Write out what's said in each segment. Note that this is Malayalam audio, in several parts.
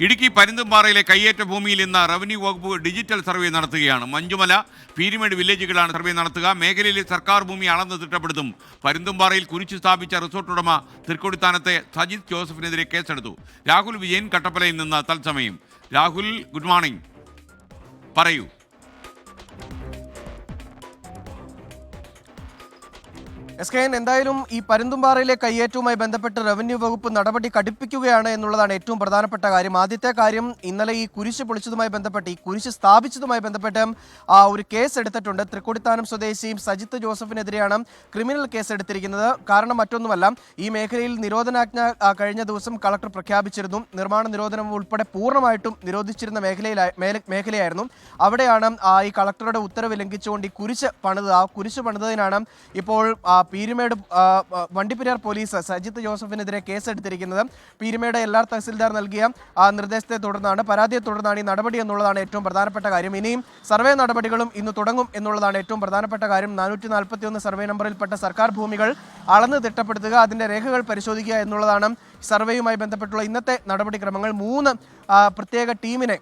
ഇടുക്കി പരുന്തുംപാറയിലെ കയ്യേറ്റ ഭൂമിയിൽ ഇന്ന് റവന്യൂ വകുപ്പ് ഡിജിറ്റൽ സർവേ നടത്തുകയാണ്. മഞ്ചുമല, പീരിമേട് വില്ലേജുകളാണ് സർവേ നടത്തുക. മേഖലയിലെ സർക്കാർ ഭൂമി അളന്ന് തിട്ടപ്പെടുത്തും. പരുന്തുംപാറയിൽ കുരിശ് സ്ഥാപിച്ച റിസോർട്ട് ഉടമ തൃക്കൊടിത്താനത്തെ സജിത് ജോസഫിനെതിരെ കേസെടുത്തു. രാഹുൽ വിജയൻ കട്ടപ്പനയിൽ നിന്ന് തത്സമയം. രാഹുൽ, ഗുഡ് മോർണിംഗ്, പറയൂ. SKN എന്തായാലും ഈ പരുന്തുംപാറയിലെ കയ്യേറ്റവുമായി ബന്ധപ്പെട്ട് റവന്യൂ വകുപ്പ് നടപടി കടുപ്പിക്കുകയാണ് എന്നുള്ളതാണ് ഏറ്റവും പ്രധാനപ്പെട്ട കാര്യം. ആദ്യത്തെ കാര്യം, ഇന്നലെ ഈ കുരിശ് പൊളിച്ചതുമായി ബന്ധപ്പെട്ട്, ഈ കുരിശ് സ്ഥാപിച്ചതുമായി ബന്ധപ്പെട്ട് ഒരു കേസ് എടുത്തിട്ടുണ്ട്. തൃക്കൊടിത്താനം സ്വദേശിയും സജിത്ത് ജോസഫിനെതിരെയാണ് ക്രിമിനൽ കേസ് എടുത്തിരിക്കുന്നത്. കാരണം മറ്റൊന്നുമല്ല, ഈ മേഖലയിൽ നിരോധനാജ്ഞ കഴിഞ്ഞ ദിവസം കളക്ടർ പ്രഖ്യാപിച്ചിരുന്നു. നിർമ്മാണ നിരോധനം ഉൾപ്പെടെ പൂർണ്ണമായിട്ടും നിരോധിച്ചിരുന്ന മേഖലയായിരുന്നു. അവിടെയാണ് ഈ കളക്ടറുടെ ഉത്തരവ് ലംഘിച്ചുകൊണ്ട് ഈ കുരിശ് പണിത്. ആ കുരിശ് പണിതതിനാണ് ഇപ്പോൾ പീരുമേട് വണ്ടിപ്പെരിയാർ പോലീസ് സജിത്ത് ജോസഫിനെതിരെ കേസെടുത്തിരിക്കുന്നത്. പീരുമേട് LR തഹസിൽദാർ നൽകിയ നിർദ്ദേശത്തെ തുടർന്നാണ്, പരാതിയെ തുടർന്നാണ് ഈ നടപടി എന്നുള്ളതാണ് ഏറ്റവും പ്രധാനപ്പെട്ട കാര്യം. ഇനിയും സർവേ നടപടികളും ഇന്ന് തുടങ്ങും എന്നുള്ളതാണ് ഏറ്റവും പ്രധാനപ്പെട്ട കാര്യം. 441 സർവേ നമ്പറിൽപ്പെട്ട സർക്കാർ ഭൂമികൾ അളന്ന് തിട്ടപ്പെടുത്തുക, അതിൻ്റെ രേഖകൾ പരിശോധിക്കുക എന്നുള്ളതാണ് സർവേയുമായി ബന്ധപ്പെട്ടുള്ള ഇന്നത്തെ നടപടിക്രമങ്ങൾ. 3 പ്രത്യേക ടീമിനെ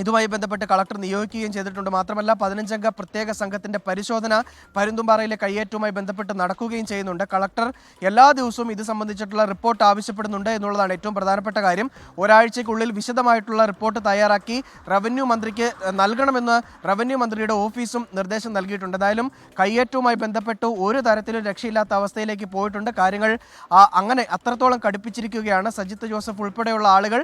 ഇതുമായി ബന്ധപ്പെട്ട് കളക്ടർ നിയോഗിക്കുകയും ചെയ്തിട്ടുണ്ട്. മാത്രമല്ല 15-അംഗ പ്രത്യേക സംഘത്തിൻ്റെ പരിശോധന പരുന്തുംപാറയിലെ കയ്യേറ്റവുമായി ബന്ധപ്പെട്ട് നടക്കുകയും ചെയ്യുന്നുണ്ട്. കളക്ടർ എല്ലാ ദിവസവും ഇത് സംബന്ധിച്ചിട്ടുള്ള റിപ്പോർട്ട് ആവശ്യപ്പെടുന്നുണ്ട് എന്നുള്ളതാണ് ഏറ്റവും പ്രധാനപ്പെട്ട കാര്യം. ഒരാഴ്ചയ്ക്കുള്ളിൽ വിശദമായിട്ടുള്ള റിപ്പോർട്ട് തയ്യാറാക്കി റവന്യൂ മന്ത്രിക്ക് നൽകണമെന്ന് റവന്യൂ മന്ത്രിയുടെ ഓഫീസും നിർദ്ദേശം നൽകിയിട്ടുണ്ട്. എന്തായാലും കയ്യേറ്റവുമായി ബന്ധപ്പെട്ട് ഒരു തരത്തിലും രക്ഷയില്ലാത്ത അവസ്ഥയിലേക്ക് പോയിട്ടുണ്ട്. കാര്യങ്ങൾ അങ്ങനെ അത്രത്തോളം കടുപ്പിച്ചിരിക്കുകയാണ്. സജിത്ത് ജോസഫ് ഉൾപ്പെടെയുള്ള ആളുകൾ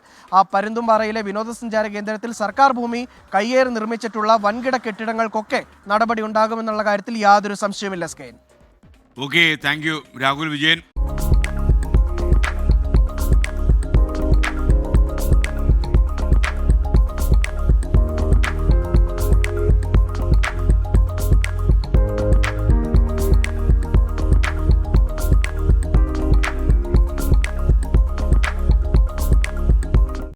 പരുന്തുംപാറയിലെ വിനോദസഞ്ചാര കേന്ദ്രത്തിൽ സർക്കാർ ഭൂമി കയ്യേറി നിർമ്മിച്ചിട്ടുള്ള വൻകിട കെട്ടിടങ്ങൾക്കൊക്കെ നടപടി ഉണ്ടാകുമെന്നുള്ള കാര്യത്തിൽ യാതൊരു സംശയവുമില്ല. Okay, thank you Rahul Vijayan.